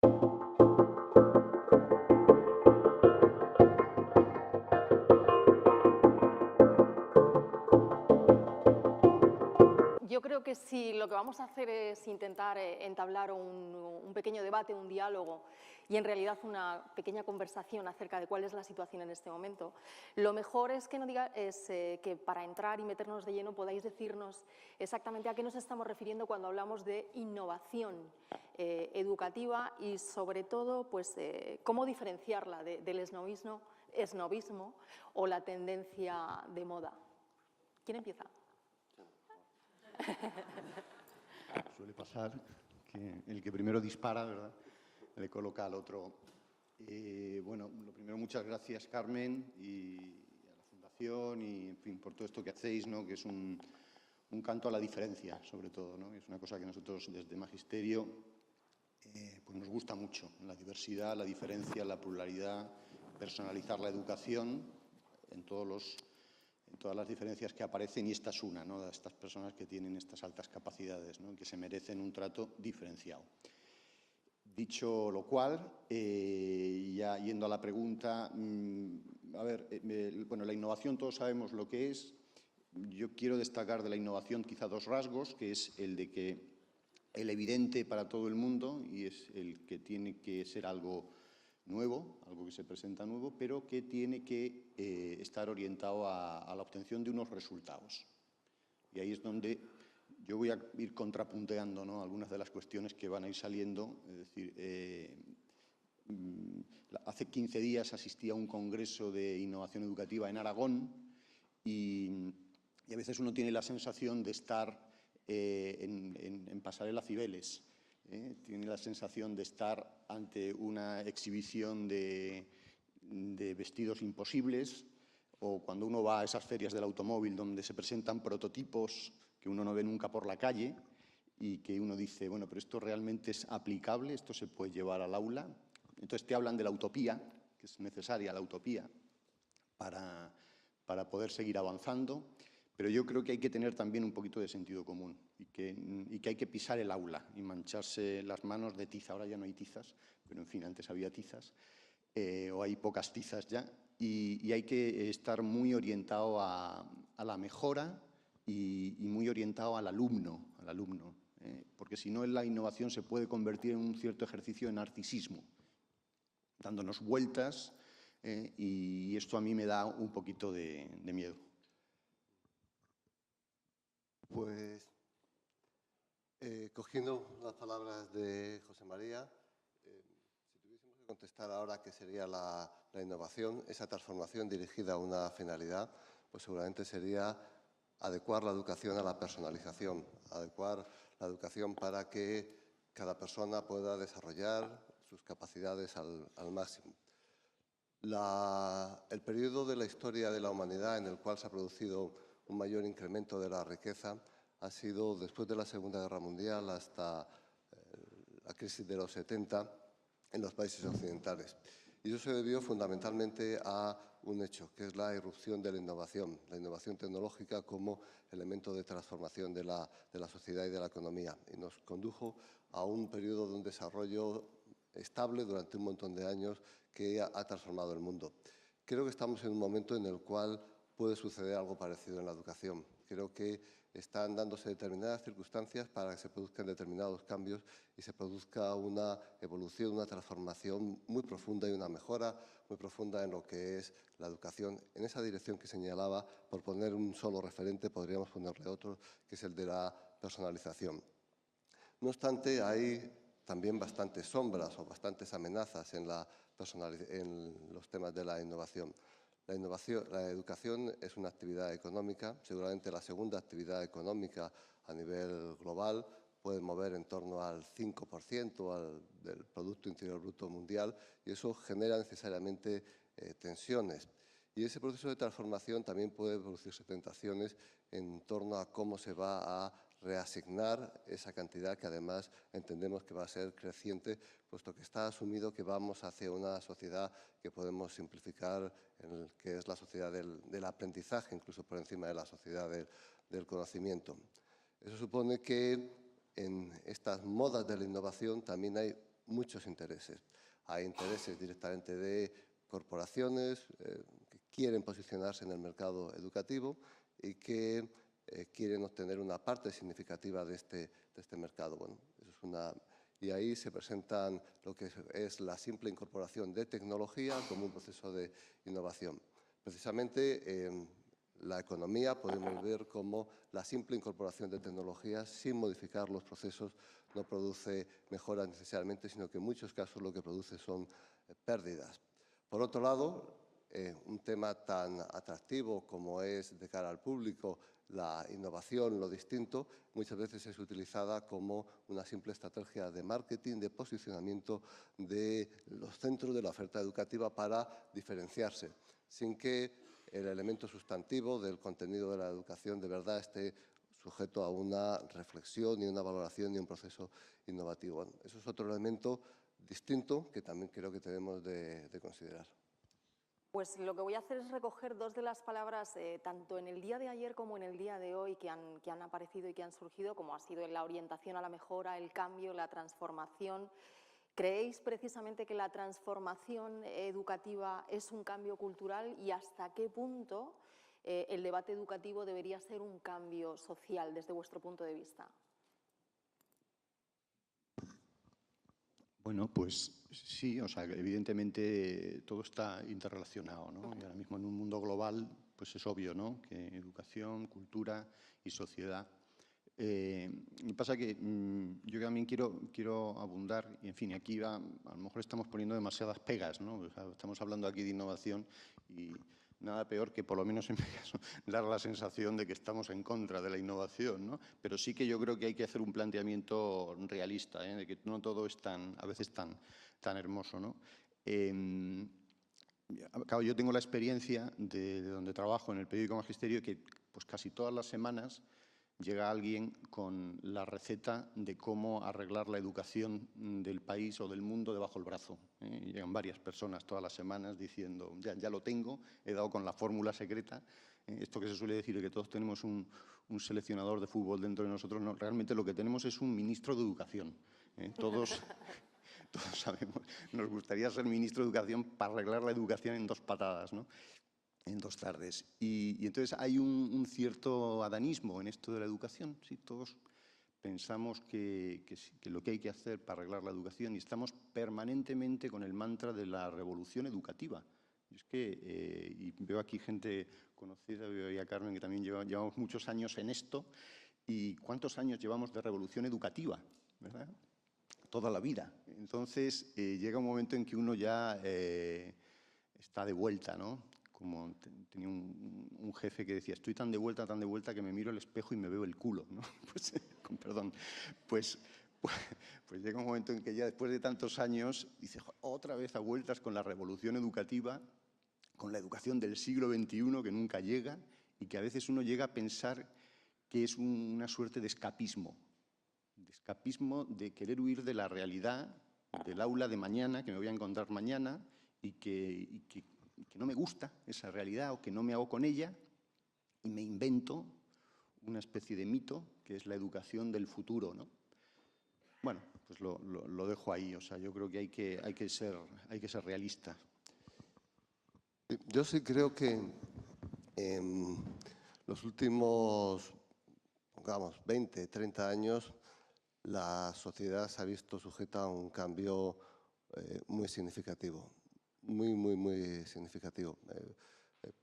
Yo creo que si lo que vamos a hacer es intentar entablar un pequeño debate, un diálogo y en realidad una pequeña conversación acerca de cuál es la situación en este momento, lo mejor es que que para entrar y meternos de lleno podáis decirnos exactamente a qué nos estamos refiriendo cuando hablamos de innovación educativa y sobre todo pues, cómo diferenciarla del esnovismo o la tendencia de moda. ¿Quién empieza? Suele pasar que el que primero dispara, ¿verdad?, le coloca al otro. Bueno, lo primero, muchas gracias, Carmen, y a la Fundación y, en fin, por todo esto que hacéis, ¿no?, que es un canto a la diferencia, sobre todo, ¿no? Es una cosa que nosotros, desde Magisterio, pues nos gusta mucho, la diversidad, la diferencia, la pluralidad, personalizar la educación en todas las diferencias que aparecen, y esta es una, ¿no?, de estas personas que tienen estas altas capacidades, ¿no?, y que se merecen un trato diferenciado. Dicho lo cual, ya yendo a la pregunta, bueno, la innovación todos sabemos lo que es. Yo quiero destacar de la innovación quizá dos rasgos, que es el de que el evidente para todo el mundo, y es el que tiene que ser algo nuevo, algo que se presenta nuevo, pero que tiene que estar orientado a la obtención de unos resultados. Y ahí es donde yo voy a ir contrapunteando, ¿no?, algunas de las cuestiones que van a ir saliendo. Es decir, hace 15 días asistí a un congreso de innovación educativa en Aragón y a veces uno tiene la sensación de estar en Pasarela Cibeles. Tiene la sensación de estar ante una exhibición de vestidos imposibles, o cuando uno va a esas ferias del automóvil donde se presentan prototipos que uno no ve nunca por la calle y que uno dice, bueno, pero esto realmente es aplicable, esto se puede llevar al aula. Entonces te hablan de la utopía, que es necesaria la utopía para poder seguir avanzando, pero yo creo que hay que tener también un poquito de sentido común y que hay que pisar el aula y mancharse las manos de tiza. Ahora ya no hay tizas, pero en fin, antes había tizas, o hay pocas tizas ya, y hay que estar muy orientado a la mejora y muy orientado al alumno, porque si no, la innovación se puede convertir en un cierto ejercicio de narcisismo, dándonos vueltas, y esto a mí me da un poquito de miedo. Pues, cogiendo las palabras de José María, si tuviésemos que contestar ahora qué sería la innovación, esa transformación dirigida a una finalidad, pues seguramente sería adecuar la educación a la personalización, adecuar la educación para que cada persona pueda desarrollar sus capacidades al máximo. El periodo de la historia de la humanidad en el cual se ha producido un mayor incremento de la riqueza ha sido después de la Segunda Guerra Mundial hasta la crisis de los 70 en los países occidentales. Y eso se debió fundamentalmente a un hecho, que es la irrupción de la innovación tecnológica como elemento de transformación de la sociedad y de la economía. Y nos condujo a un periodo de un desarrollo estable durante un montón de años que ha transformado el mundo. Creo que estamos en un momento en el cual puede suceder algo parecido en la educación. Creo que están dándose determinadas circunstancias para que se produzcan determinados cambios y se produzca una evolución, una transformación muy profunda y una mejora muy profunda en lo que es la educación. En esa dirección que señalaba, por poner un solo referente, podríamos ponerle otro, que es el de la personalización. No obstante, hay también bastantes sombras o bastantes amenazas en los temas de la innovación. La educación es una actividad económica, seguramente la segunda actividad económica a nivel global, puede mover en torno al 5% del Producto Interior Bruto Mundial, y eso genera necesariamente tensiones. Y ese proceso de transformación también puede producirse tentaciones en torno a cómo se va a reasignar esa cantidad que además entendemos que va a ser creciente, puesto que está asumido que vamos hacia una sociedad que podemos simplificar, que es la sociedad del aprendizaje, incluso por encima de la sociedad del conocimiento. Eso supone que en estas modas de la innovación también hay muchos intereses. Hay intereses directamente de corporaciones que quieren posicionarse en el mercado educativo y que quieren obtener una parte significativa de este mercado. Bueno, eso es y ahí se presentan lo que es la simple incorporación de tecnología como un proceso de innovación. Precisamente en la economía podemos ver cómo la simple incorporación de tecnologías sin modificar los procesos no produce mejoras necesariamente, sino que en muchos casos lo que produce son pérdidas. Por otro lado, un tema tan atractivo como es de cara al público la innovación, lo distinto, muchas veces es utilizada como una simple estrategia de marketing, de posicionamiento de los centros de la oferta educativa para diferenciarse, sin que el elemento sustantivo del contenido de la educación de verdad esté sujeto a una reflexión y una valoración y un proceso innovativo. Bueno, eso es otro elemento distinto que también creo que tenemos de considerar. Pues lo que voy a hacer es recoger dos de las palabras, tanto en el día de ayer como en el día de hoy, que han aparecido y que han surgido, como ha sido la orientación a la mejora, el cambio, la transformación. ¿Creéis precisamente que la transformación educativa es un cambio cultural y hasta qué punto el debate educativo debería ser un cambio social desde vuestro punto de vista? Bueno, pues sí, o sea, evidentemente todo está interrelacionado, ¿no? Y ahora mismo en un mundo global, pues es obvio, ¿no? Que educación, cultura y sociedad. Me pasa que yo también quiero abundar, y en fin, aquí a lo mejor estamos poniendo demasiadas pegas, ¿no? O sea, estamos hablando aquí de innovación y nada peor que, por lo menos en mi caso, dar la sensación de que estamos en contra de la innovación, ¿no? Pero sí que yo creo que hay que hacer un planteamiento realista, de que no todo es a veces tan hermoso, ¿no? Claro, yo tengo la experiencia de donde trabajo en el periódico Magisterio, que pues casi todas las semanas llega alguien con la receta de cómo arreglar la educación del país o del mundo debajo del brazo. Llegan varias personas todas las semanas diciendo, ya lo tengo, he dado con la fórmula secreta. Esto que se suele decir de que todos tenemos un seleccionador de fútbol dentro de nosotros, no, realmente lo que tenemos es un ministro de educación. Todos sabemos, nos gustaría ser ministro de educación para arreglar la educación en 2 patadas, ¿no? En 2 tardes. Y entonces hay un cierto adanismo en esto de la educación. Sí, todos pensamos que lo que hay que hacer para arreglar la educación, y estamos permanentemente con el mantra de la revolución educativa. Y es que, y veo aquí gente conocida, veo ahí a Carmen, que también llevamos muchos años en esto, y ¿cuántos años llevamos de revolución educativa? ¿Verdad? Toda la vida. Entonces, llega un momento en que uno ya está de vuelta, ¿no? Como tenía un jefe que decía, estoy tan de vuelta que me miro al espejo y me veo el culo, ¿no? Pues, con perdón, pues llega un momento en que ya después de tantos años dice, otra vez a vueltas con la revolución educativa, con la educación del siglo XXI que nunca llega y que a veces uno llega a pensar que es una suerte de escapismo de querer huir de la realidad, del aula de mañana, que me voy a encontrar mañana y que no me gusta esa realidad o que no me hago con ella y me invento una especie de mito que es la educación del futuro, ¿no? Bueno, pues lo dejo ahí. O sea, yo creo que hay que ser realista. Yo sí creo que en los últimos, pongamos, 20, 30 años, la sociedad se ha visto sujeta a un cambio muy significativo, muy significativo.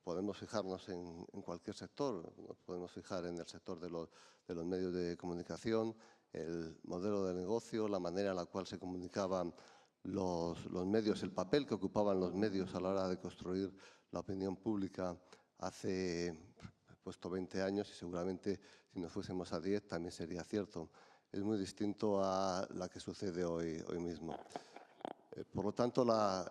Podemos fijarnos en cualquier sector, nos podemos fijar en el sector de los medios de comunicación, el modelo de negocio, la manera en la cual se comunicaban los medios, el papel que ocupaban los medios a la hora de construir la opinión pública hace, he puesto 20 años y seguramente si nos fuésemos a 10 también sería cierto. Es muy distinto a la que sucede hoy mismo. Por lo tanto, la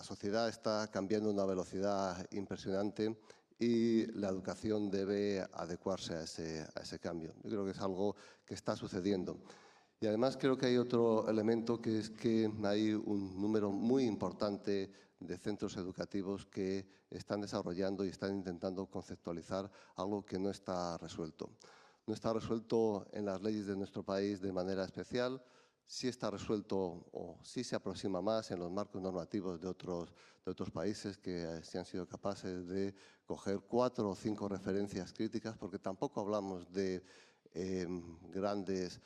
sociedad está cambiando a una velocidad impresionante y la educación debe adecuarse a ese cambio. Yo creo que es algo que está sucediendo. Y además creo que hay otro elemento, que es que hay un número muy importante de centros educativos que están desarrollando y están intentando conceptualizar algo que no está resuelto. No está resuelto en las leyes de nuestro país de manera especial. sí está resuelto o sí se aproxima más en los marcos normativos de otros países que sí han sido capaces de coger 4 o 5 referencias críticas, porque tampoco hablamos de grandes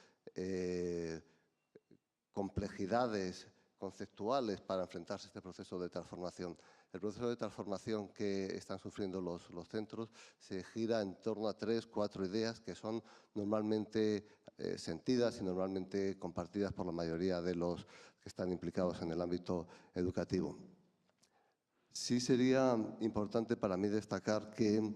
complejidades conceptuales para enfrentarse a este proceso de transformación. El proceso de transformación que están sufriendo los centros se gira en torno a 3 o 4 ideas que son normalmente sentidas y normalmente compartidas por la mayoría de los que están implicados en el ámbito educativo. Sí sería importante para mí destacar que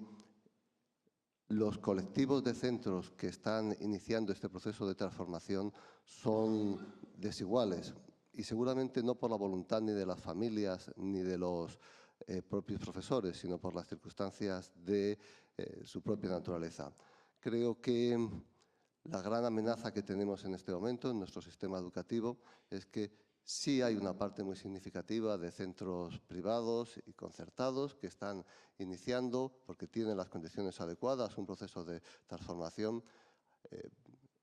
los colectivos de centros que están iniciando este proceso de transformación son desiguales y seguramente no por la voluntad ni de las familias ni de los propios profesores, sino por las circunstancias de su propia naturaleza. Creo que la gran amenaza que tenemos en este momento en nuestro sistema educativo es que sí hay una parte muy significativa de centros privados y concertados que están iniciando, porque tienen las condiciones adecuadas, un proceso de transformación.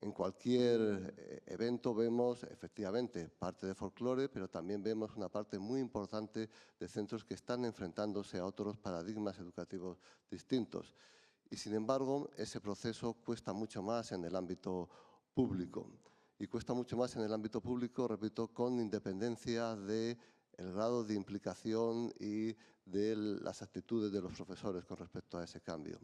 En cualquier evento vemos efectivamente parte de folclore, pero también vemos una parte muy importante de centros que están enfrentándose a otros paradigmas educativos distintos. Y sin embargo, ese proceso cuesta mucho más en el ámbito público. Y cuesta mucho más en el ámbito público, repito, con independencia del grado de implicación y de las actitudes de los profesores con respecto a ese cambio.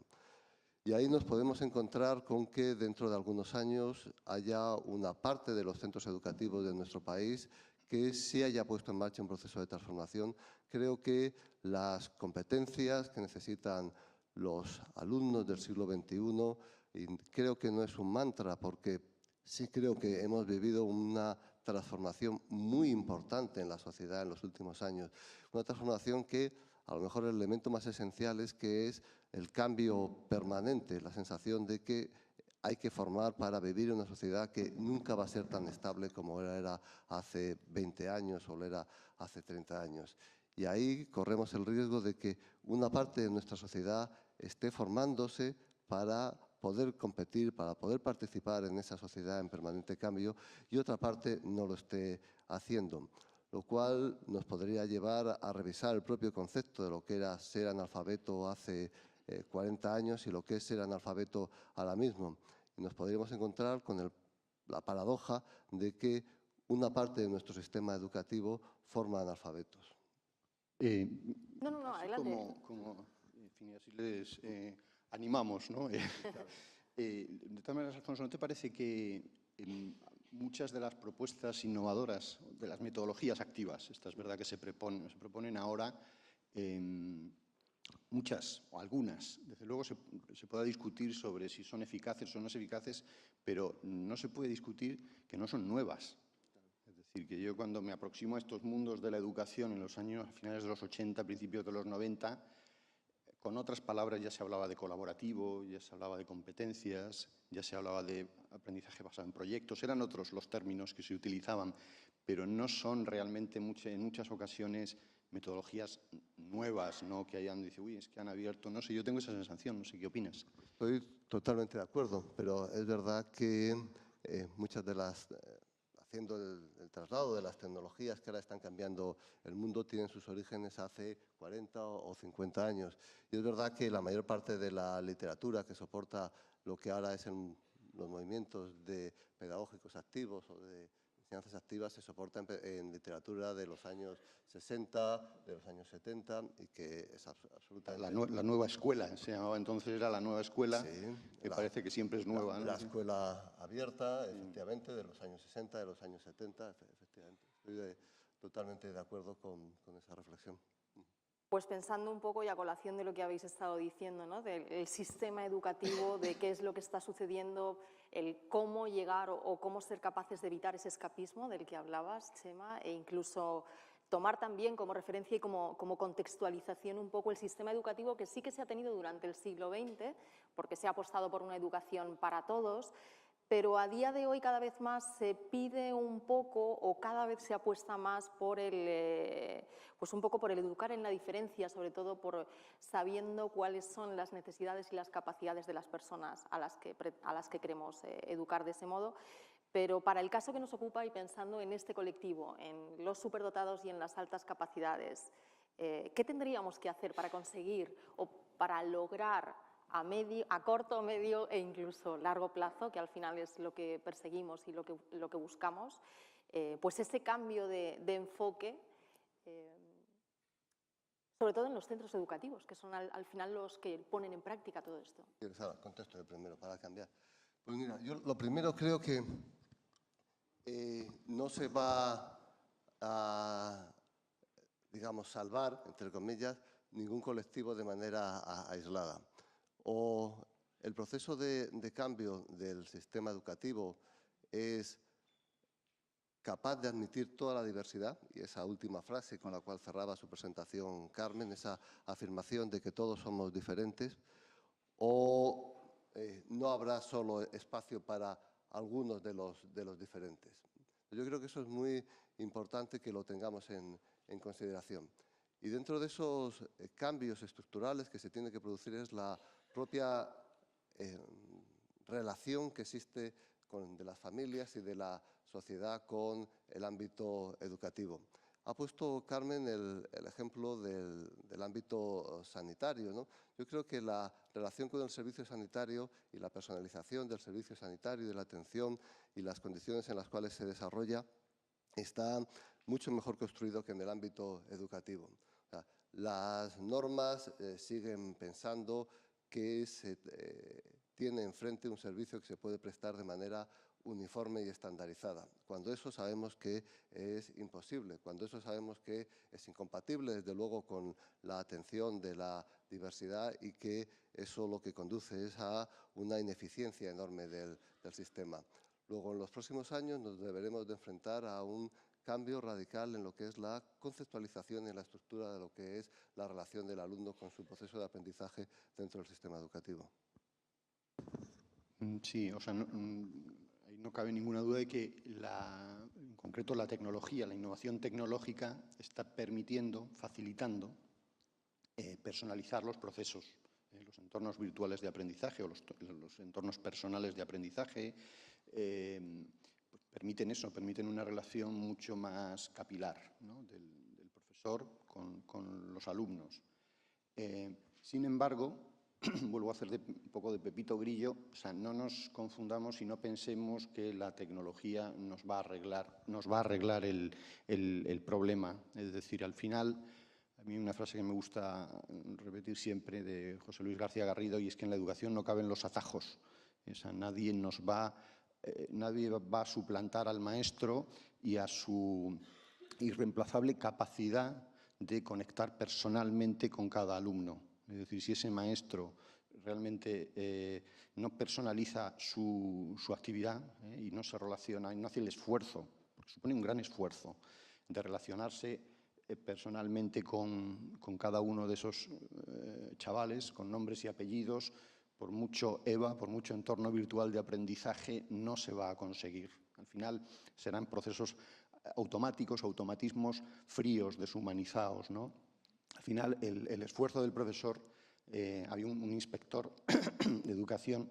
Y ahí nos podemos encontrar con que dentro de algunos años haya una parte de los centros educativos de nuestro país que sí haya puesto en marcha un proceso de transformación. Creo que las competencias que necesitan los alumnos del siglo XXI, y creo que no es un mantra, porque sí creo que hemos vivido una transformación muy importante en la sociedad en los últimos años. Una transformación que a lo mejor el elemento más esencial es que es el cambio permanente, la sensación de que hay que formar para vivir en una sociedad que nunca va a ser tan estable como era hace 20 años o lo era hace 30 años. Y ahí corremos el riesgo de que una parte de nuestra sociedad esté formándose para poder competir, para poder participar en esa sociedad en permanente cambio y otra parte no lo esté haciendo, lo cual nos podría llevar a revisar el propio concepto de lo que era ser analfabeto hace 40 años y lo que es ser analfabeto ahora mismo. Y nos podríamos encontrar con la paradoja de que una parte de nuestro sistema educativo forma analfabetos. No, adelante. En fin, así les animamos, ¿no? De todas maneras, Alfonso, ¿no te parece que muchas de las propuestas innovadoras, de las metodologías activas, esta es verdad que se proponen ahora, muchas o algunas, desde luego se pueda discutir sobre si son eficaces o no son eficaces, pero no se puede discutir que no son nuevas. Es decir, que yo cuando me aproximo a estos mundos de la educación en los años, a finales de los 80, principios de los 90, con otras palabras ya se hablaba de colaborativo, ya se hablaba de competencias, ya se hablaba de aprendizaje basado en proyectos, eran otros los términos que se utilizaban, pero no son realmente en muchas ocasiones metodologías nuevas, ¿no? Que hayan dicho, uy, es que han abierto, no sé, yo tengo esa sensación, no sé qué opinas. Estoy totalmente de acuerdo, pero es verdad que muchas de las, haciendo el traslado de las tecnologías que ahora están cambiando el mundo, tienen sus orígenes hace 40 o 50 años. Y es verdad que la mayor parte de la literatura que soporta lo que ahora es los movimientos pedagógicos activos o de enseñanzas activas se soporta en literatura de los años 60, de los años 70 y que es absolutamente... La nueva escuela, se llamaba entonces, era la nueva escuela, sí, que parece que siempre es nueva, ¿no? La escuela abierta, efectivamente, de los años 60, de los años 70, efectivamente. Estoy totalmente de acuerdo con esa reflexión. Pues pensando un poco y a colación de lo que habéis estado diciendo, ¿no? Del sistema educativo, de qué es lo que está sucediendo, el cómo llegar o cómo ser capaces de evitar ese escapismo del que hablabas, Chema, e incluso tomar también como referencia y como contextualización un poco el sistema educativo que sí que se ha tenido durante el siglo XX, porque se ha apostado por una educación para todos, pero a día de hoy cada vez más se pide un poco o cada vez se apuesta más por pues un poco por el educar en la diferencia, sobre todo por sabiendo cuáles son las necesidades y las capacidades de las personas a las que queremos educar de ese modo. Pero para el caso que nos ocupa y pensando en este colectivo, en los superdotados y en las altas capacidades, ¿qué tendríamos que hacer para conseguir o para lograr a corto, medio e incluso largo plazo, que al final es lo que perseguimos y lo que buscamos, pues ese cambio de enfoque, sobre todo en los centros educativos, que son al final los que ponen en práctica todo esto? Contesto yo primero para cambiar. Pues mira, yo lo primero creo que no se va a, digamos, salvar, entre comillas, ningún colectivo de manera aislada. O el proceso de cambio del sistema educativo es capaz de admitir toda la diversidad, y esa última frase con la cual cerraba su presentación Carmen, esa afirmación de que todos somos diferentes, o no habrá solo espacio para algunos de los diferentes. Yo creo que eso es muy importante que lo tengamos en consideración. Y dentro de esos cambios estructurales que se tiene que producir es la propia relación que existe de las familias y de la sociedad con el ámbito educativo. Ha puesto Carmen el ejemplo del ámbito sanitario, ¿no? Yo creo que la relación con el servicio sanitario y la personalización del servicio sanitario y de la atención y las condiciones en las cuales se desarrolla está mucho mejor construido que en el ámbito educativo. O sea, las normas siguen pensando que se tiene enfrente un servicio que se puede prestar de manera uniforme y estandarizada, cuando eso sabemos que es imposible, cuando eso sabemos que es incompatible, desde luego, con la atención de la diversidad y que eso lo que conduce es a una ineficiencia enorme del sistema. Luego, en los próximos años nos deberemos de enfrentar a un cambio radical en lo que es la conceptualización y en la estructura de lo que es la relación del alumno con su proceso de aprendizaje dentro del sistema educativo. Sí, o sea, no cabe ninguna duda de que, en concreto, la tecnología, la innovación tecnológica está permitiendo, facilitando, personalizar los procesos, los entornos virtuales de aprendizaje o los entornos personales de aprendizaje, pues permiten eso, permiten una relación mucho más capilar, ¿no?, del profesor con los alumnos. Sin embargo, vuelvo a hacer un poco de Pepito Grillo, o sea, no nos confundamos y no pensemos que la tecnología nos va a arreglar el problema. Es decir, al final, a mí una frase que me gusta repetir siempre de José Luis García Garrido, y es que en la educación no caben los atajos. O sea, nadie va a suplantar al maestro y a su irreemplazable capacidad de conectar personalmente con cada alumno. Es decir, si ese maestro realmente no personaliza su actividad y no se relaciona y no hace el esfuerzo, porque supone un gran esfuerzo, de relacionarse personalmente con cada uno de esos chavales, con nombres y apellidos, por mucho EVA, por mucho entorno virtual de aprendizaje, no se va a conseguir. Al final serán procesos automáticos, automatismos fríos, deshumanizados, ¿no? Al final, el esfuerzo del profesor, había un inspector de educación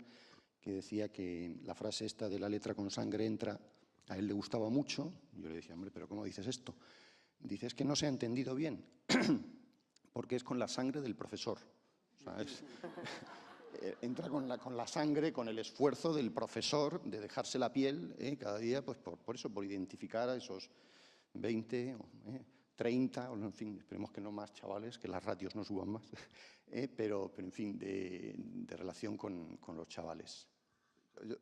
que decía que la frase esta de la letra con sangre entra, a él le gustaba mucho. Yo le decía, hombre, ¿pero cómo dices esto? Dice, es que no se ha entendido bien, porque es con la sangre del profesor. O sea, entra con la sangre, con el esfuerzo del profesor de dejarse la piel cada día, pues por eso, por identificar a esos 20, 30, o en fin, esperemos que no más chavales, que las ratios no suban más, pero en fin, de relación con los chavales.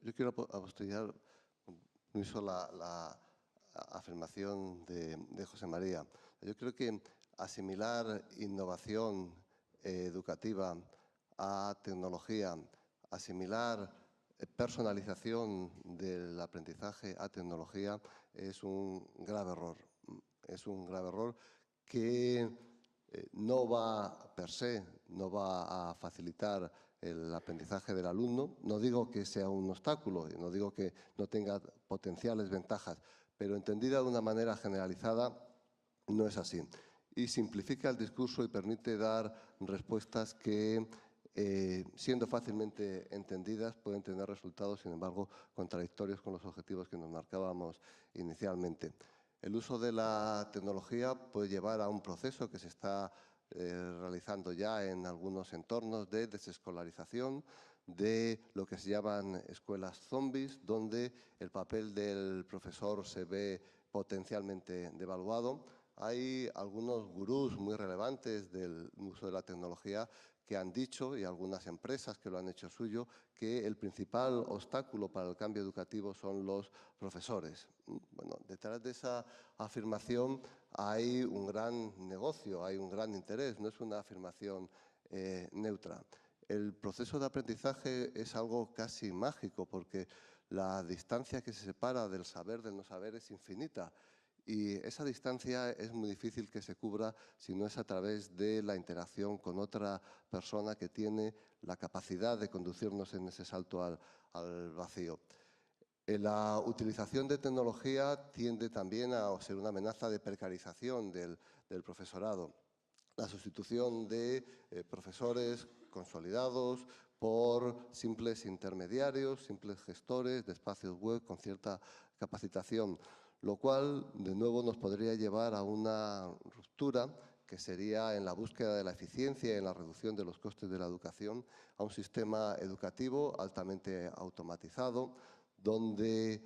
Yo quiero apostillar la afirmación de José María. Yo creo que asimilar innovación educativa a tecnología, asimilar personalización del aprendizaje a tecnología es un grave error. Es un grave error que no va per se, no va a facilitar el aprendizaje del alumno. No digo que sea un obstáculo, no digo que no tenga potenciales ventajas, pero entendida de una manera generalizada no es así. Y simplifica el discurso y permite dar respuestas que siendo fácilmente entendidas, pueden tener resultados, sin embargo, contradictorios con los objetivos que nos marcábamos inicialmente. El uso de la tecnología puede llevar a un proceso que se está realizando ya en algunos entornos de desescolarización, de lo que se llaman escuelas zombies, donde el papel del profesor se ve potencialmente devaluado. Hay algunos gurús muy relevantes del uso de la tecnología que han dicho, y algunas empresas que lo han hecho suyo, que el principal obstáculo para el cambio educativo son los profesores. Bueno, detrás de esa afirmación hay un gran negocio, hay un gran interés, no es una afirmación neutra. El proceso de aprendizaje es algo casi mágico porque la distancia que se separa del saber del no saber es infinita. Y esa distancia es muy difícil que se cubra si no es a través de la interacción con otra persona que tiene la capacidad de conducirnos en ese salto al vacío. La utilización de tecnología tiende también a ser una amenaza de precarización del profesorado. La sustitución de profesores consolidados por simples intermediarios, simples gestores de espacios web con cierta capacitación, lo cual, de nuevo, nos podría llevar a una ruptura que sería en la búsqueda de la eficiencia y en la reducción de los costes de la educación, a un sistema educativo altamente automatizado, donde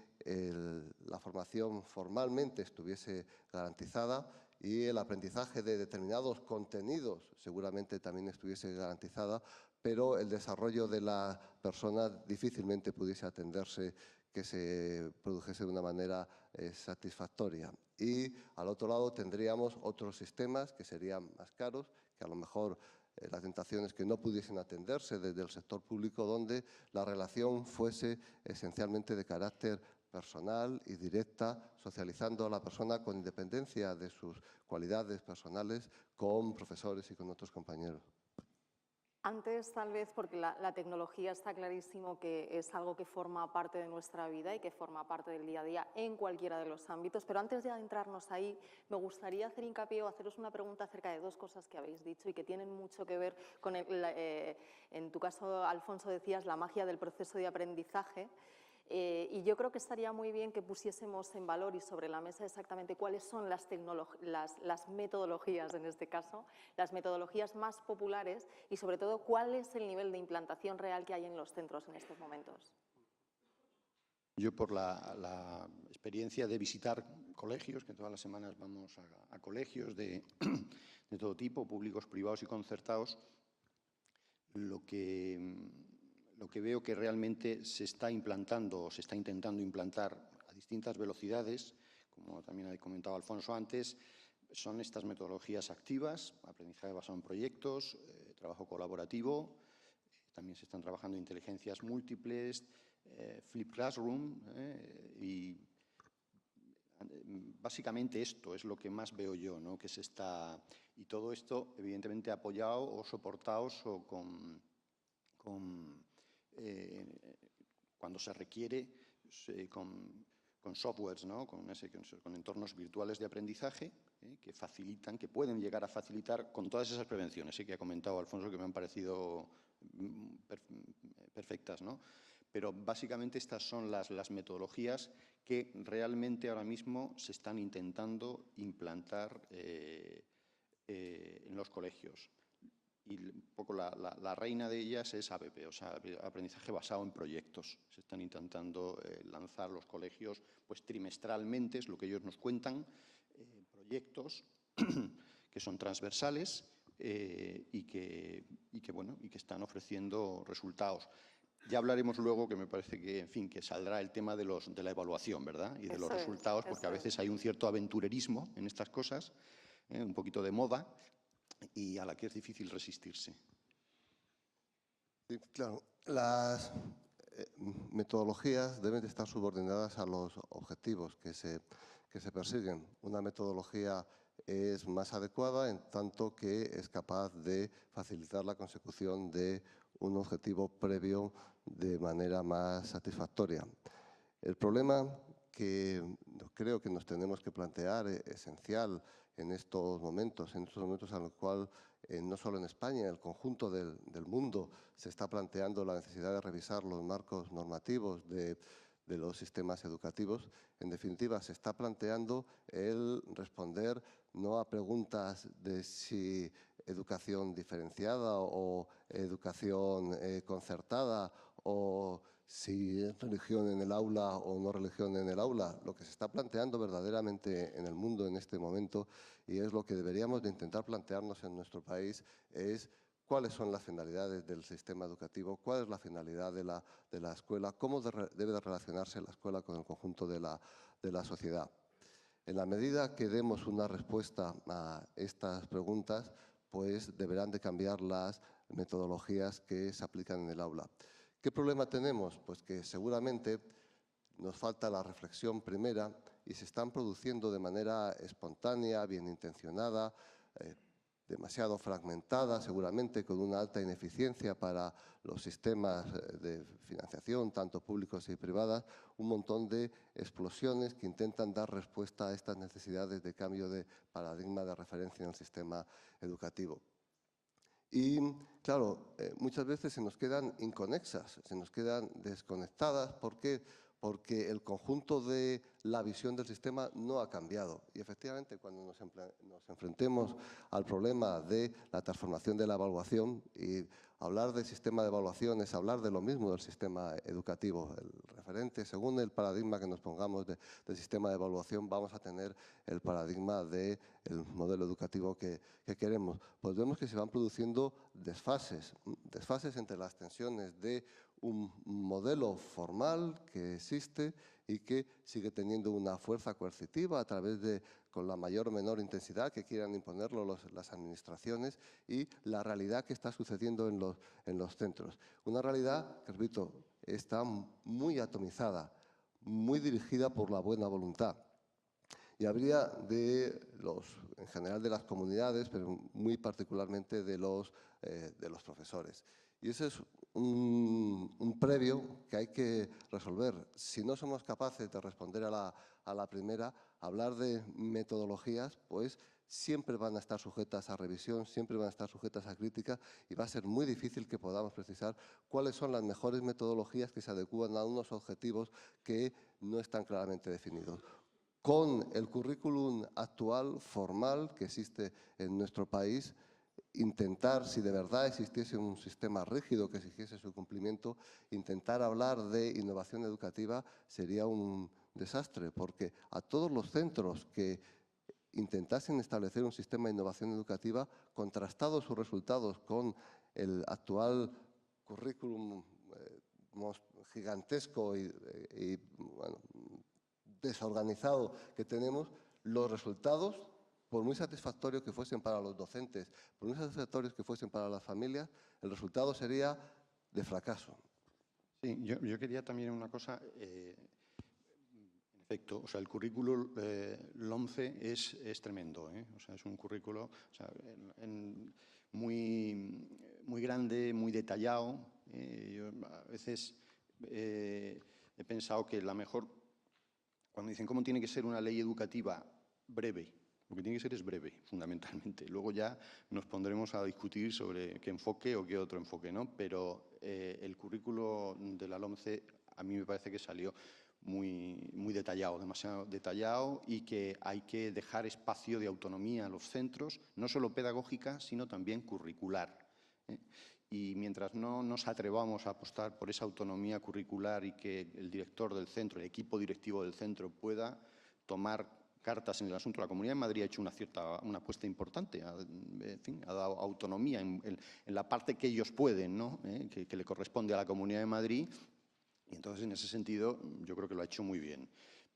la formación formalmente estuviese garantizada y el aprendizaje de determinados contenidos seguramente también estuviese garantizada, pero el desarrollo de la persona difícilmente pudiese atenderse que se produjese de una manera satisfactoria. Y al otro lado tendríamos otros sistemas que serían más caros, que a lo mejor la tentación es que no pudiesen atenderse desde el sector público, donde la relación fuese esencialmente de carácter personal y directa, socializando a la persona con independencia de sus cualidades personales con profesores y con otros compañeros. Antes, tal vez, porque la tecnología está clarísimo que es algo que forma parte de nuestra vida y que forma parte del día a día en cualquiera de los ámbitos, pero antes de adentrarnos ahí, me gustaría hacer hincapié o haceros una pregunta acerca de dos cosas que habéis dicho y que tienen mucho que ver con, en tu caso, Alfonso, decías la magia del proceso de aprendizaje. Y yo creo que estaría muy bien que pusiésemos en valor y sobre la mesa exactamente cuáles son las metodologías, en este caso, las metodologías más populares y, sobre todo, cuál es el nivel de implantación real que hay en los centros en estos momentos. Yo, por la experiencia de visitar colegios, que todas las semanas vamos a colegios de todo tipo, públicos, privados y concertados, lo que veo que realmente se está implantando o se está intentando implantar a distintas velocidades, como también ha comentado Alfonso antes, son estas metodologías activas, aprendizaje basado en proyectos, trabajo colaborativo, también se están trabajando inteligencias múltiples, Flip Classroom, y básicamente esto es lo que más veo yo, ¿no? Que se está, y todo esto evidentemente apoyado o soportados o cuando se requiere con softwares, ¿no? con entornos virtuales de aprendizaje que facilitan, que pueden llegar a facilitar con todas esas prevenciones que ha comentado Alfonso, que me han parecido perfectas, ¿no? Pero básicamente estas son las metodologías que realmente ahora mismo se están intentando implantar en los colegios. Y un poco la reina de ellas es ABP, o sea, aprendizaje basado en proyectos. Se están intentando lanzar los colegios pues trimestralmente, es lo que ellos nos cuentan, proyectos que son transversales y que están ofreciendo resultados. Ya hablaremos luego, que me parece que, en fin, que saldrá el tema de la evaluación, ¿verdad? Y de los resultados, porque a veces hay un cierto aventurerismo en estas cosas, un poquito de moda, y a la que es difícil resistirse. Sí, claro, las metodologías deben de estar subordinadas a los objetivos que se persiguen. Una metodología es más adecuada en tanto que es capaz de facilitar la consecución de un objetivo previo de manera más satisfactoria. El problema que creo que nos tenemos que plantear esencial en estos momentos en los cuales no solo en España, en el conjunto del mundo se está planteando la necesidad de revisar los marcos normativos de los sistemas educativos. En definitiva, se está planteando el responder no a preguntas de si educación diferenciada o educación concertada o si es religión en el aula o no religión en el aula. Lo que se está planteando verdaderamente en el mundo en este momento, y es lo que deberíamos de intentar plantearnos en nuestro país, es cuáles son las finalidades del sistema educativo, cuál es la finalidad de la escuela, cómo debe de relacionarse la escuela con el conjunto de la sociedad. En la medida que demos una respuesta a estas preguntas, pues deberán de cambiar las metodologías que se aplican en el aula. ¿Qué problema tenemos? Pues que seguramente nos falta la reflexión primera y se están produciendo de manera espontánea, bien intencionada, demasiado fragmentada, seguramente con una alta ineficiencia para los sistemas de financiación, tanto públicos y privadas, un montón de explosiones que intentan dar respuesta a estas necesidades de cambio de paradigma de referencia en el sistema educativo. Y, claro, muchas veces se nos quedan inconexas, se nos quedan desconectadas. ¿Por qué? Porque el conjunto de la visión del sistema no ha cambiado. Y, efectivamente, cuando nos enfrentemos al problema de la transformación de la evaluación, y hablar del sistema de evaluación es hablar de lo mismo del sistema educativo. El referente, según el paradigma que nos pongamos del sistema de evaluación, vamos a tener el paradigma del modelo educativo que queremos. Pues vemos que se van produciendo desfases entre las tensiones de un modelo formal que existe y que sigue teniendo una fuerza coercitiva a través de, con la mayor o menor intensidad que quieran imponerlo las administraciones, y la realidad que está sucediendo en los centros. Una realidad que, repito, está muy atomizada, muy dirigida por la buena voluntad. Y habría en general de las comunidades, pero muy particularmente de los profesores. Y ese es un previo que hay que resolver. Si no somos capaces de responder a la primera, hablar de metodologías, pues siempre van a estar sujetas a revisión, siempre van a estar sujetas a crítica, y va a ser muy difícil que podamos precisar cuáles son las mejores metodologías que se adecúan a unos objetivos que no están claramente definidos. Con el currículum actual, formal, que existe en nuestro país, intentar, si de verdad existiese un sistema rígido que exigiese su cumplimiento, intentar hablar de innovación educativa sería un desastre, porque a todos los centros que intentasen establecer un sistema de innovación educativa, contrastados sus resultados con el actual currículum gigantesco y bueno, desorganizado que tenemos, los resultados, por muy satisfactorios que fuesen para los docentes, por muy satisfactorios que fuesen para las familias, el resultado sería de fracaso. Sí, yo quería también una cosa, en efecto, o sea, el currículo LOMCE es tremendo, o sea, es un currículo, o sea, muy grande, muy detallado. Yo a veces he pensado que la mejor, cuando dicen cómo tiene que ser una ley educativa breve, lo que tiene que ser es breve, fundamentalmente. Luego ya nos pondremos a discutir sobre qué enfoque o qué otro enfoque, ¿no? Pero el currículo de la LOMCE a mí me parece que salió muy detallado, demasiado detallado, y que hay que dejar espacio de autonomía a los centros, no solo pedagógica, sino también curricular. Y mientras no nos atrevamos a apostar por esa autonomía curricular y que el director del centro, el equipo directivo del centro, pueda tomar cartas en el asunto. La Comunidad de Madrid ha hecho una apuesta importante, en fin, ha dado autonomía en la parte que ellos pueden, ¿no? Que le corresponde a la Comunidad de Madrid, y entonces en ese sentido yo creo que lo ha hecho muy bien.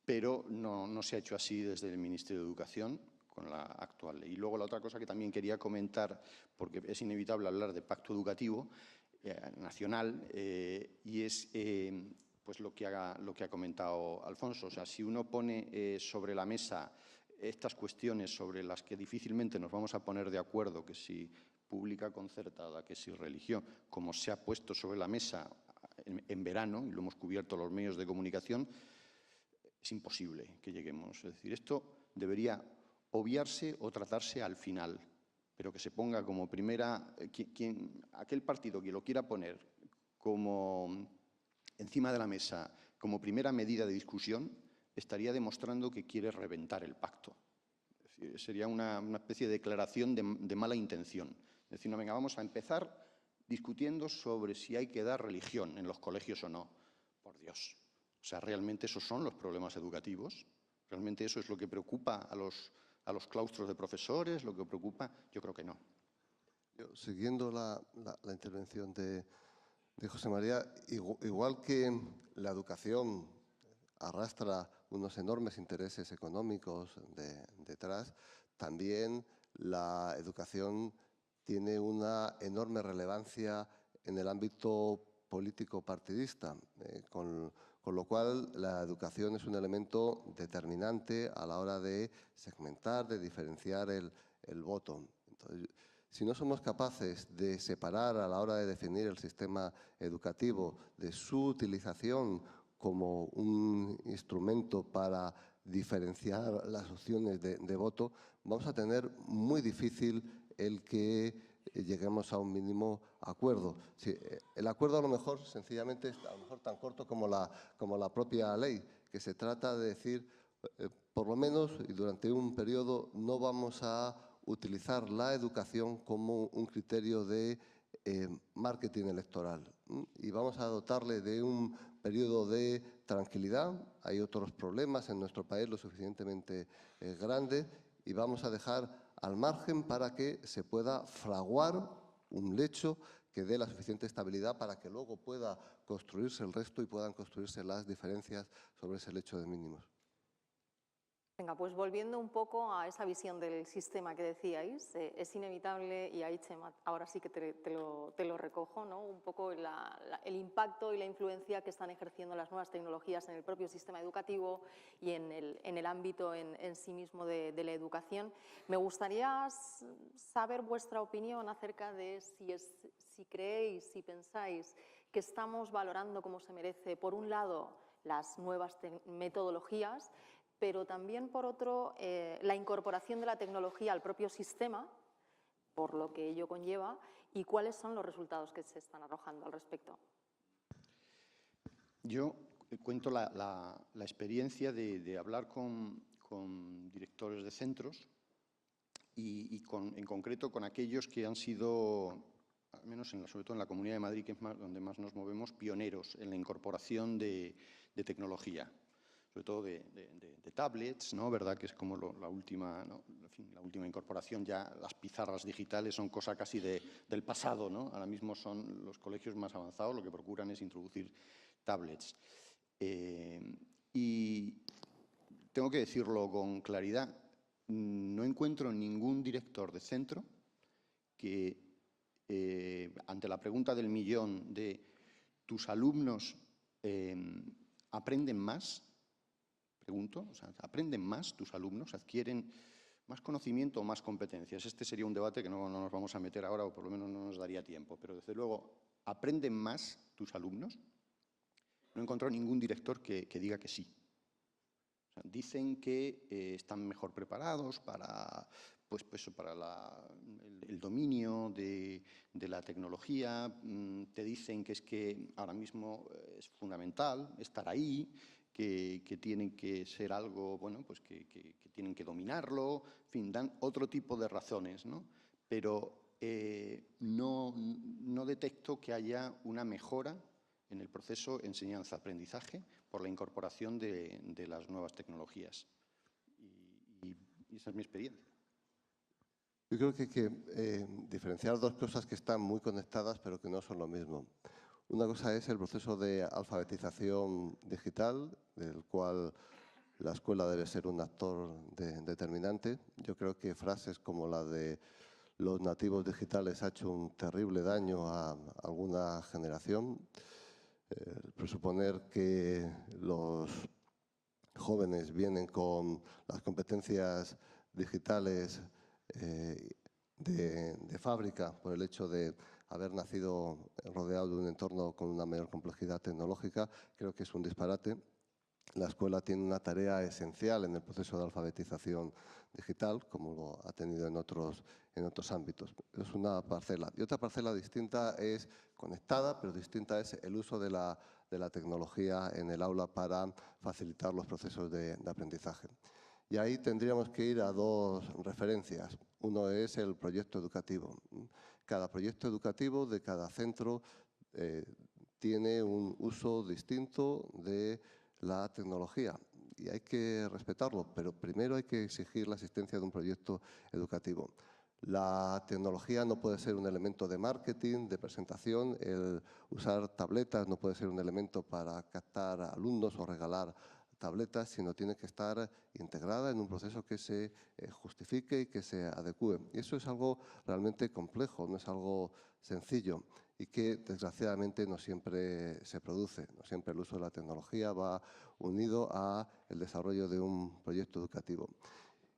Pero no se ha hecho así desde el Ministerio de Educación con la actual ley. Y luego la otra cosa que también quería comentar, porque es inevitable hablar de pacto educativo nacional, y es pues lo que ha comentado Alfonso. O sea, si uno pone sobre la mesa estas cuestiones sobre las que difícilmente nos vamos a poner de acuerdo, que si pública concertada, que si religión, como se ha puesto sobre la mesa en verano, y lo hemos cubierto los medios de comunicación, es imposible que lleguemos. Es decir, esto debería obviarse o tratarse al final, pero que se ponga como primera, aquel partido que lo quiera poner como encima de la mesa como primera medida de discusión, estaría demostrando que quiere reventar el pacto. Es decir, sería una especie de declaración de mala intención. Es decir, no, venga, vamos a empezar discutiendo sobre si hay que dar religión en los colegios o no. Por Dios. O sea, ¿realmente esos son los problemas educativos? ¿Realmente eso es lo que preocupa a los claustros de profesores? ¿Lo que preocupa? Yo creo que no. Siguiendo la intervención de José María, igual que la educación arrastra unos enormes intereses económicos detrás, también la educación tiene una enorme relevancia en el ámbito político partidista, con lo cual la educación es un elemento determinante a la hora de segmentar, de diferenciar el voto. Entonces, si no somos capaces de separar a la hora de definir el sistema educativo de su utilización como un instrumento para diferenciar las opciones de voto, vamos a tener muy difícil el que lleguemos a un mínimo acuerdo. Sí, el acuerdo a lo mejor sencillamente es tan corto como la propia ley, que se trata de decir, por lo menos y durante un periodo no vamos a utilizar la educación como un criterio de marketing electoral, y vamos a dotarle de un periodo de tranquilidad. Hay otros problemas en nuestro país lo suficientemente grandes, y vamos a dejar al margen para que se pueda fraguar un lecho que dé la suficiente estabilidad para que luego pueda construirse el resto y puedan construirse las diferencias sobre ese lecho de mínimos. Venga, pues volviendo un poco a esa visión del sistema que decíais, es inevitable, y ahí, Chema, ahora sí que te lo recojo, ¿no? Un poco el impacto y la influencia que están ejerciendo las nuevas tecnologías en el propio sistema educativo y en el ámbito en sí mismo de la educación. Me gustaría saber vuestra opinión acerca de si creéis, si pensáis que estamos valorando como se merece, por un lado, las nuevas metodologías, pero también, por otro, la incorporación de la tecnología al propio sistema, por lo que ello conlleva, y cuáles son los resultados que se están arrojando al respecto. Yo cuento la experiencia de hablar con directores de centros y en concreto con aquellos que han sido, al menos sobre todo en la Comunidad de Madrid, que es donde más nos movemos, pioneros en la incorporación de tecnología, sobre todo de tablets, ¿no? ¿Verdad? Que es como la última, ¿no? En fin, la última incorporación. Ya las pizarras digitales son cosa casi del pasado, ¿no? Ahora mismo son los colegios más avanzados, lo que procuran es introducir tablets. Y tengo que decirlo con claridad, no encuentro ningún director de centro que, ante la pregunta del millón de ¿tus alumnos aprenden más? Pregunto, o sea, ¿aprenden más tus alumnos? ¿Adquieren más conocimiento o más competencias? Este sería un debate que no nos vamos a meter ahora, o por lo menos no nos daría tiempo, pero desde luego, ¿aprenden más tus alumnos? No he encontrado ningún director que diga que sí. O sea, dicen que están mejor preparados para el dominio de la tecnología. Te dicen que es que ahora mismo es fundamental estar ahí, que tienen que ser algo, bueno, pues que tienen que dominarlo, en fin, dan otro tipo de razones, ¿no? Pero no detecto que haya una mejora en el proceso enseñanza-aprendizaje por la incorporación de las nuevas tecnologías. Y esa es mi experiencia. Yo creo que hay que diferenciar dos cosas que están muy conectadas pero que no son lo mismo. Una cosa es el proceso de alfabetización digital, del cual la escuela debe ser un actor determinante. Yo creo que frases como la de los nativos digitales ha hecho un terrible daño a alguna generación. Presuponer que los jóvenes vienen con las competencias digitales de fábrica por el hecho de haber nacido rodeado de un entorno con una mayor complejidad tecnológica, creo que es un disparate. La escuela tiene una tarea esencial en el proceso de alfabetización digital, como lo ha tenido en otros ámbitos. Es una parcela. Y otra parcela distinta es conectada, pero distinta es el uso de la tecnología en el aula para facilitar los procesos de aprendizaje. Y ahí tendríamos que ir a dos referencias. Uno es el proyecto educativo. Cada proyecto educativo de cada centro tiene un uso distinto de la tecnología y hay que respetarlo, pero primero hay que exigir la existencia de un proyecto educativo. La tecnología no puede ser un elemento de marketing, de presentación, el usar tabletas no puede ser un elemento para captar a alumnos o regalar tabletas, sino tiene que estar integrada en un proceso que se justifique y que se adecue. Y eso es algo realmente complejo, no es algo sencillo y que desgraciadamente no siempre se produce. No siempre el uso de la tecnología va unido al desarrollo de un proyecto educativo.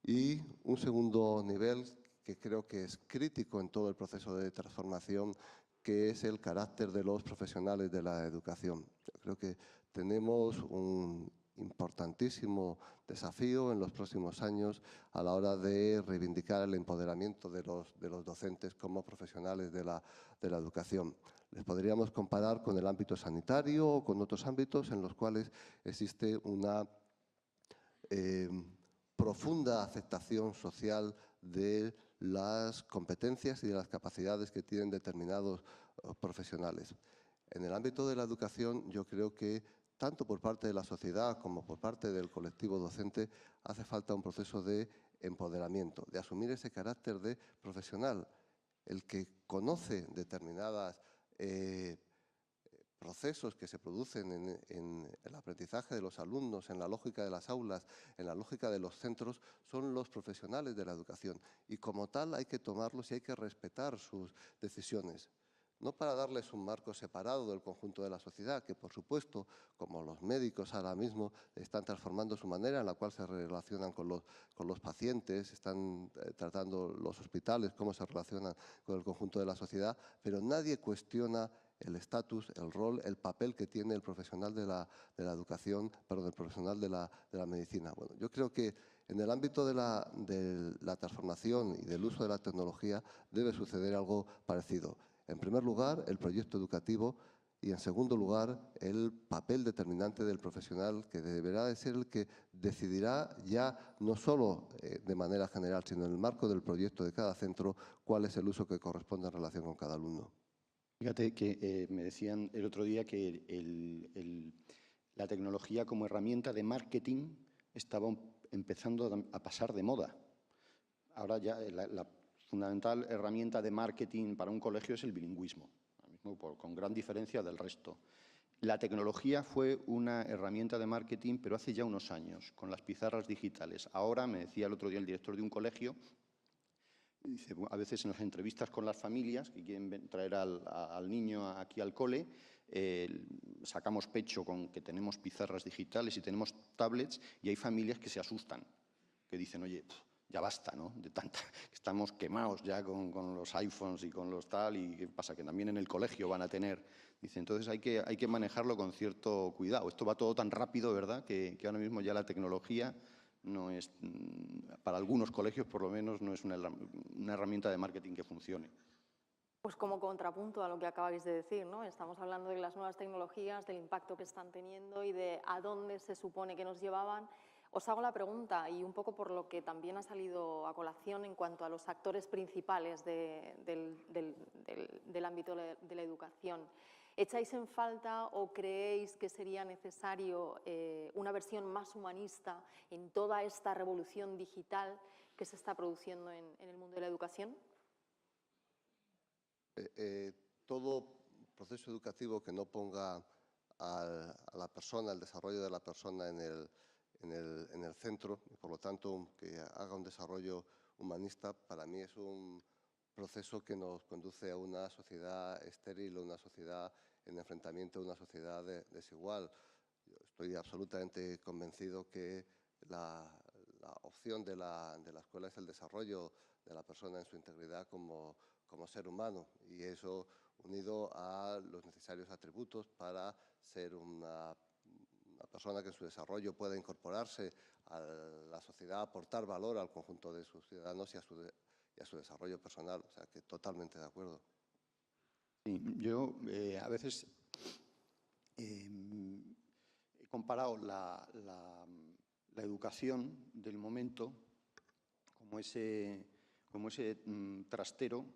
Y un segundo nivel que creo que es crítico en todo el proceso de transformación, que es el carácter de los profesionales de la educación. Yo creo que tenemos un importantísimo desafío en los próximos años a la hora de reivindicar el empoderamiento de los docentes como profesionales de la educación. Les podríamos comparar con el ámbito sanitario o con otros ámbitos en los cuales existe una profunda aceptación social de las competencias y de las capacidades que tienen determinados profesionales. En el ámbito de la educación, yo creo que tanto por parte de la sociedad como por parte del colectivo docente hace falta un proceso de empoderamiento, de asumir ese carácter de profesional. El que conoce determinadas procesos que se producen en el aprendizaje de los alumnos, en la lógica de las aulas, en la lógica de los centros, son los profesionales de la educación. Y como tal hay que tomarlos y hay que respetar sus decisiones. No para darles un marco separado del conjunto de la sociedad, que por supuesto, como los médicos ahora mismo, están transformando su manera en la cual se relacionan con los pacientes, están tratando los hospitales, cómo se relacionan con el conjunto de la sociedad, pero nadie cuestiona el estatus, el rol, el papel que tiene el profesional de la educación, perdón, el profesional de la medicina. Bueno, yo creo que en el ámbito de la transformación y del uso de la tecnología debe suceder algo parecido. En primer lugar, el proyecto educativo y, en segundo lugar, el papel determinante del profesional, que deberá de ser el que decidirá ya no solo de manera general, sino en el marco del proyecto de cada centro, cuál es el uso que corresponde en relación con cada alumno. Fíjate que me decían el otro día que la tecnología como herramienta de marketing estaba empezando a pasar de moda. Ahora ya la fundamental herramienta de marketing para un colegio es el bilingüismo, con gran diferencia del resto. La tecnología fue una herramienta de marketing, pero hace ya unos años, con las pizarras digitales. Ahora, me decía el otro día el director de un colegio, dice, a veces en las entrevistas con las familias que quieren traer al niño aquí al cole, sacamos pecho con que tenemos pizarras digitales y tenemos tablets y hay familias que se asustan, que dicen, oye, ya basta, ¿no? De tanta, estamos quemados ya con los iPhones y con los tal, y ¿qué pasa? Que también en el colegio van a tener. Dice, entonces hay que manejarlo con cierto cuidado. Esto va todo tan rápido, ¿verdad?, que ahora mismo ya la tecnología no es, para algunos colegios por lo menos, no es una herramienta de marketing que funcione. Pues como contrapunto a lo que acabáis de decir, ¿no? Estamos hablando de las nuevas tecnologías, del impacto que están teniendo y de a dónde se supone que nos llevaban. Os hago la pregunta, y un poco por lo que también ha salido a colación en cuanto a los actores principales del ámbito de la educación. ¿Echáis en falta o creéis que sería necesario una versión más humanista en toda esta revolución digital que se está produciendo en el mundo de la educación? Todo proceso educativo que no ponga a la persona, el desarrollo de la persona en el centro, y por lo tanto que haga un desarrollo humanista, para mí es un proceso que nos conduce a una sociedad estéril, a una sociedad en enfrentamiento, a una sociedad desigual. Yo estoy absolutamente convencido que la opción de la escuela es el desarrollo de la persona en su integridad como ser humano, y eso unido a los necesarios atributos para ser una una persona que en su desarrollo pueda incorporarse a la sociedad, aportar valor al conjunto de sus ciudadanos y a su desarrollo personal. O sea, que totalmente de acuerdo. Sí, yo a veces he comparado la educación del momento como ese trastero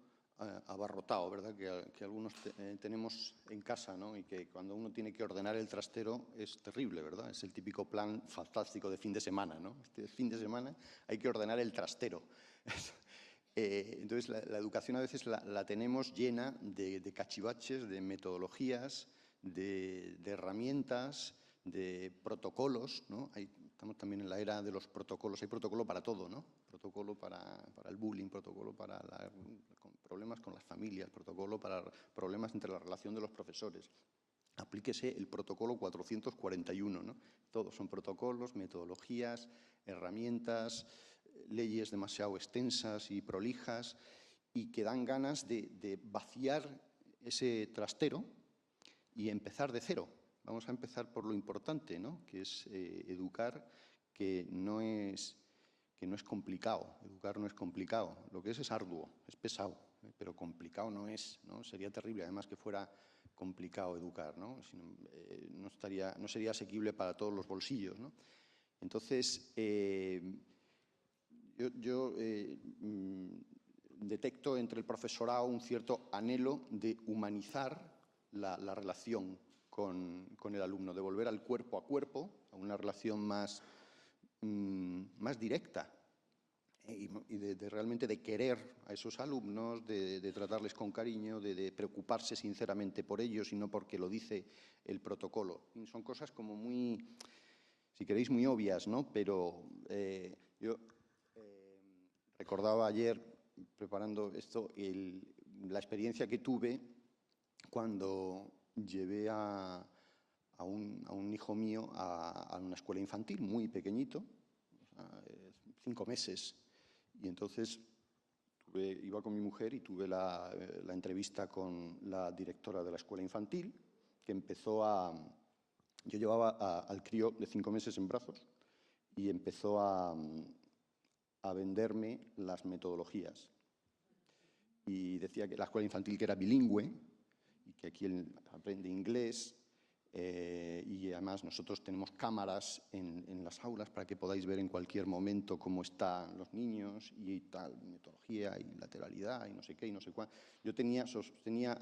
abarrotado, ¿verdad? Que algunos tenemos en casa, ¿no? Y que cuando uno tiene que ordenar el trastero es terrible, ¿verdad? Es el típico plan fantástico de fin de semana, ¿no? Este fin de semana hay que ordenar el trastero. Entonces, la educación a veces la tenemos llena de cachivaches, de metodologías, de herramientas, de protocolos, ¿no? Estamos también en la era de los protocolos. Hay protocolo para todo, ¿no? Protocolo para el bullying, protocolo para problemas con las familias, protocolo para problemas entre la relación de los profesores. Aplíquese el protocolo 441, ¿no? Todos son protocolos, metodologías, herramientas, leyes demasiado extensas y prolijas y que dan ganas de vaciar ese trastero y empezar de cero. Vamos a empezar por lo importante, ¿no? Que es educar, que no es complicado. Educar no es complicado. Lo que es arduo, es pesado, pero complicado no es, ¿no? Sería terrible, además, que fuera complicado educar, ¿no? No sería asequible para todos los bolsillos, ¿no? Entonces, yo detecto entre el profesorado un cierto anhelo de humanizar la relación con el alumno, de volver al cuerpo a cuerpo, a una relación más directa y realmente de querer a esos alumnos, de tratarles con cariño, de preocuparse sinceramente por ellos y no porque lo dice el protocolo. Son cosas como muy, si queréis, muy obvias, ¿no? Pero yo recordaba ayer, preparando esto, la experiencia que tuve cuando llevé a un hijo mío a una escuela infantil, muy pequeñito, 5 meses. Y entonces iba con mi mujer y tuve la entrevista con la directora de la escuela infantil, que empezó yo llevaba al crío de 5 meses en brazos y empezó a venderme las metodologías. Y decía que la escuela infantil que era bilingüe y que aquí aprende inglés y además nosotros tenemos cámaras en las aulas para que podáis ver en cualquier momento cómo están los niños y tal, metodología y lateralidad y no sé qué y no sé cuál. Yo sostenía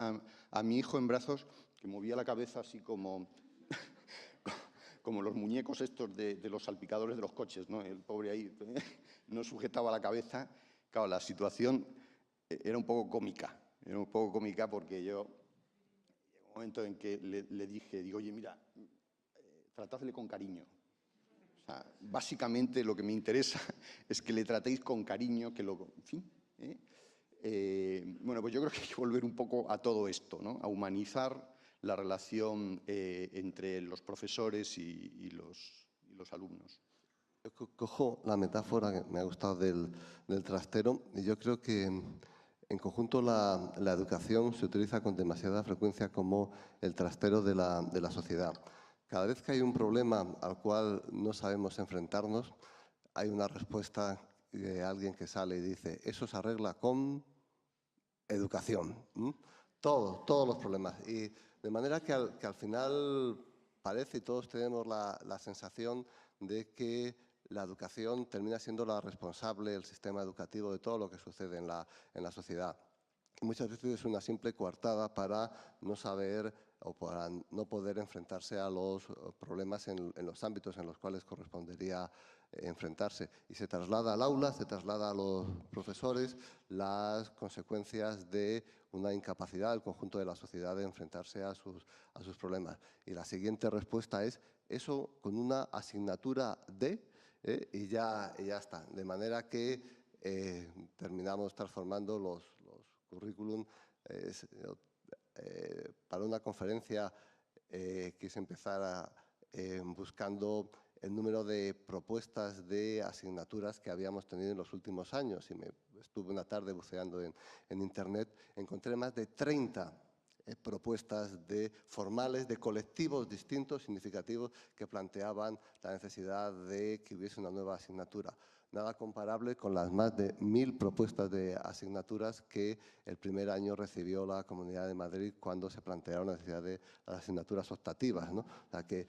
a mi hijo en brazos que movía la cabeza así como los muñecos estos de los salpicadores de los coches, ¿no? El pobre ahí no sujetaba la cabeza. Claro, la situación era un poco cómica porque yo, llegó un momento en que le dije, digo, oye, mira, tratadle con cariño. O sea, básicamente lo que me interesa es que le tratéis con cariño, en fin. Bueno, pues yo creo que hay que volver un poco a todo esto, ¿no? A humanizar la relación entre los profesores y los alumnos. Yo cojo la metáfora que me ha gustado del trastero y yo creo que en conjunto la educación se utiliza con demasiada frecuencia como el trastero de la sociedad. Cada vez que hay un problema al cual no sabemos enfrentarnos, hay una respuesta de alguien que sale y dice, eso se arregla con educación. Todos los problemas. Y de manera que al final parece, y todos tenemos la sensación de que la educación termina siendo la responsable, el sistema educativo, de todo lo que sucede en la sociedad. Y muchas veces es una simple coartada para no saber o para no poder enfrentarse a los problemas en los ámbitos en los cuales correspondería enfrentarse. Y se traslada al aula, se traslada a los profesores las consecuencias de una incapacidad del conjunto de la sociedad de enfrentarse a sus problemas. Y la siguiente respuesta es eso con una asignatura de y ya está. De manera que terminamos transformando los currículum. Para una conferencia quise empezar buscando el número de propuestas de asignaturas que habíamos tenido en los últimos años y estuve una tarde buceando en Internet. Encontré más de 30 propuestas formales de colectivos distintos, significativos, que planteaban la necesidad de que hubiese una nueva asignatura. Nada comparable con las más de 1000 propuestas de asignaturas que el primer año recibió la Comunidad de Madrid cuando se plantearon la necesidad de las asignaturas optativas, ¿no? O sea, que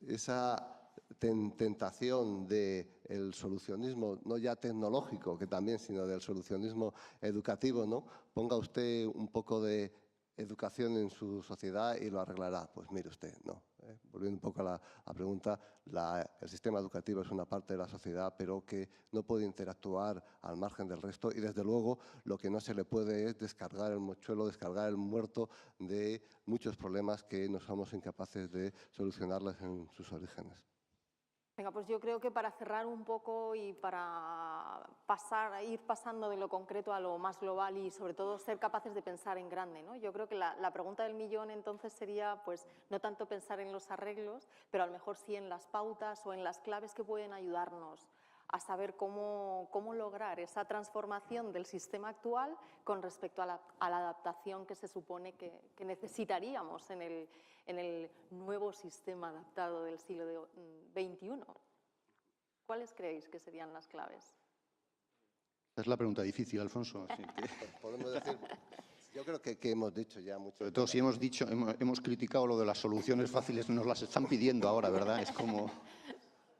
esa tentación del solucionismo, no ya tecnológico, que también, sino del solucionismo educativo, ¿no? Ponga usted un poco de educación en su sociedad y lo arreglará. Pues mire usted, no. Volviendo un poco a la pregunta, el sistema educativo es una parte de la sociedad, pero que no puede interactuar al margen del resto, y desde luego lo que no se le puede es descargar el mochuelo, descargar el muerto de muchos problemas que no somos incapaces de solucionarlos en sus orígenes. Venga, pues yo creo que para cerrar un poco y para ir pasando de lo concreto a lo más global y sobre todo ser capaces de pensar en grande, ¿no? Yo creo que la pregunta del millón entonces sería, pues, no tanto pensar en los arreglos, pero a lo mejor sí en las pautas o en las claves que pueden ayudarnos a saber cómo lograr esa transformación del sistema actual con respecto a la adaptación que se supone que necesitaríamos en el nuevo sistema adaptado del siglo XXI. ¿Cuáles creéis que serían las claves? Esa es la pregunta difícil, Alfonso. Así que... Podemos decir, yo creo que hemos dicho ya mucho. Sobre todo si hemos criticado lo de las soluciones fáciles, nos las están pidiendo ahora, ¿verdad? Es como...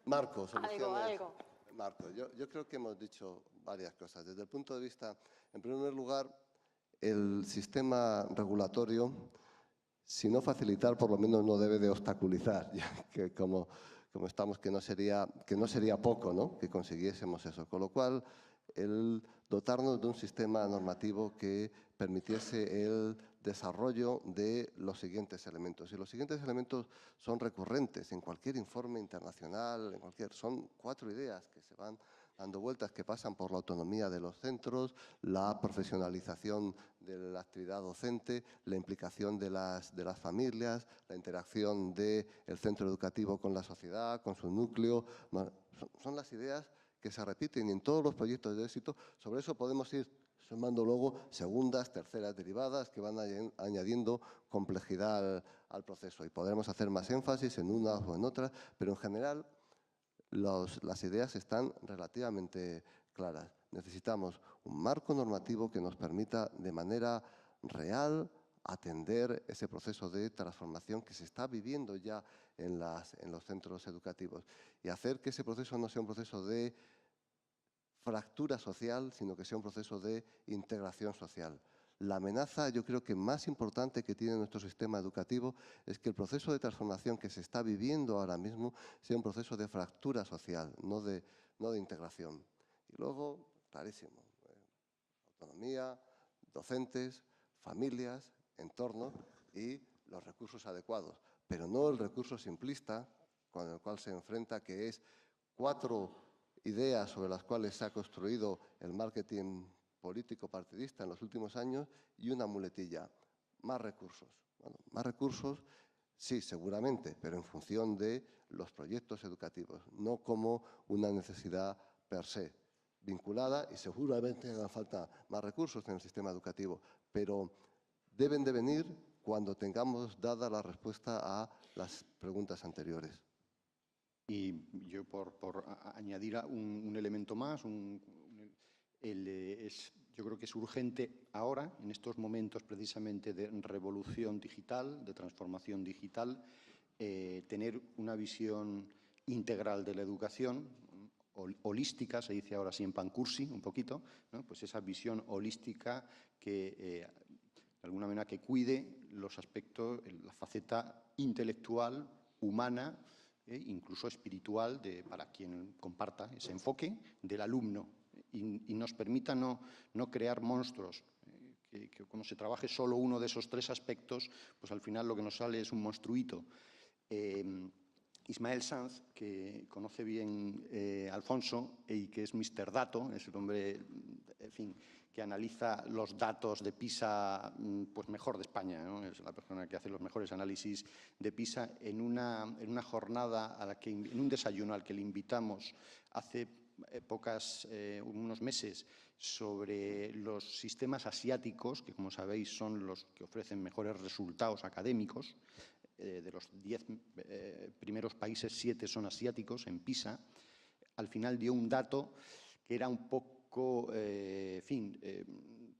Marco, soluciones. Algo. Marco, yo creo que hemos dicho varias cosas. Desde el punto de vista, en primer lugar, el sistema regulatorio, si no facilitar, por lo menos no debe de obstaculizar, ya que como estamos, que no sería poco, ¿no?, que consiguiésemos eso. Con lo cual, el dotarnos de un sistema normativo que permitiese el desarrollo de los siguientes elementos. Y los siguientes elementos son recurrentes en cualquier informe internacional, son 4 ideas que se van dando vueltas, que pasan por la autonomía de los centros, la profesionalización de la actividad docente, la implicación de las familias, la interacción del centro educativo con la sociedad, con su núcleo. Son las ideas que se repiten, y en todos los proyectos de éxito sobre eso podemos ir sumando luego segundas, terceras derivadas que van añadiendo complejidad al proceso, y podremos hacer más énfasis en unas o en otras, pero en general las ideas están relativamente claras. Necesitamos un marco normativo que nos permita de manera real atender ese proceso de transformación que se está viviendo ya en los centros educativos, y hacer que ese proceso no sea un proceso de fractura social, sino que sea un proceso de integración social. La amenaza, yo creo que más importante que tiene nuestro sistema educativo es que el proceso de transformación que se está viviendo ahora mismo sea un proceso de fractura social, no de integración. Y luego, clarísimo, autonomía, docentes, familias, entorno y los recursos adecuados, pero no el recurso simplista con el cual se enfrenta, que es 4 ideas sobre las cuales se ha construido el marketing político partidista en los últimos años, y una muletilla: más recursos. Bueno, más recursos, sí, seguramente, pero en función de los proyectos educativos, no como una necesidad per se, vinculada, y seguramente hagan falta más recursos en el sistema educativo, pero deben de venir cuando tengamos dada la respuesta a las preguntas anteriores. Y yo, por añadir un elemento más, yo creo que es urgente ahora, en estos momentos precisamente de revolución digital, de transformación digital, tener una visión integral de la educación, holística, se dice ahora así en Pancursi un poquito, ¿no? Pues esa visión holística que, de alguna manera, que cuide los aspectos, la faceta intelectual, humana, incluso espiritual, para quien comparta ese enfoque del alumno, y nos permita no crear monstruos, que como se trabaje solo uno de esos 3 aspectos, pues al final lo que nos sale es un monstruito. Ismael Sanz, que conoce bien Alfonso y que es Mr. Dato, es el hombre, en fin, que analiza los datos de PISA pues mejor de España, ¿no? Es la persona que hace los mejores análisis de PISA. En una jornada, en un desayuno al que le invitamos hace unos meses sobre los sistemas asiáticos, que como sabéis son los que ofrecen mejores resultados académicos. De los 10 primeros países, 7 son asiáticos en PISA. Al final dio un dato que era un poco,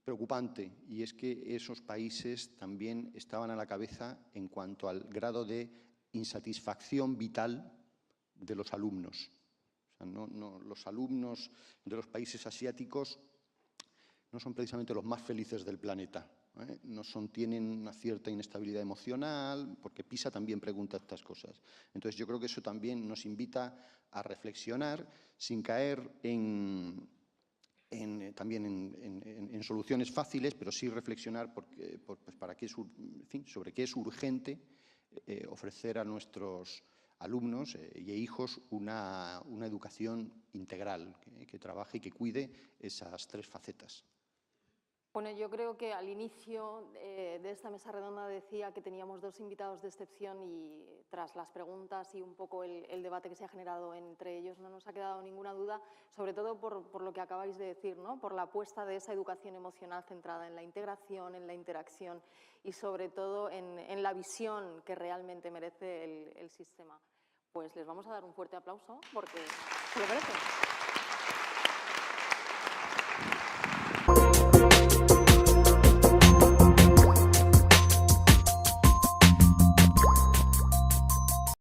preocupante, y es que esos países también estaban a la cabeza en cuanto al grado de insatisfacción vital de los alumnos. O sea, los alumnos de los países asiáticos no son precisamente los más felices del planeta. Tienen una cierta inestabilidad emocional, porque PISA también pregunta estas cosas. Entonces, yo creo que eso también nos invita a reflexionar sin caer también en soluciones fáciles, pero sí reflexionar sobre qué es urgente ofrecer a nuestros alumnos y hijos una educación integral que trabaje y que cuide esas 3 facetas. Bueno, yo creo que al inicio de esta mesa redonda decía que teníamos 2 invitados de excepción y tras las preguntas y un poco el debate que se ha generado entre ellos no nos ha quedado ninguna duda, sobre todo por lo que acabáis de decir, ¿no? Por la apuesta de esa educación emocional centrada en la integración, en la interacción y sobre todo en la visión que realmente merece el sistema. Pues les vamos a dar un fuerte aplauso porque se lo merecen.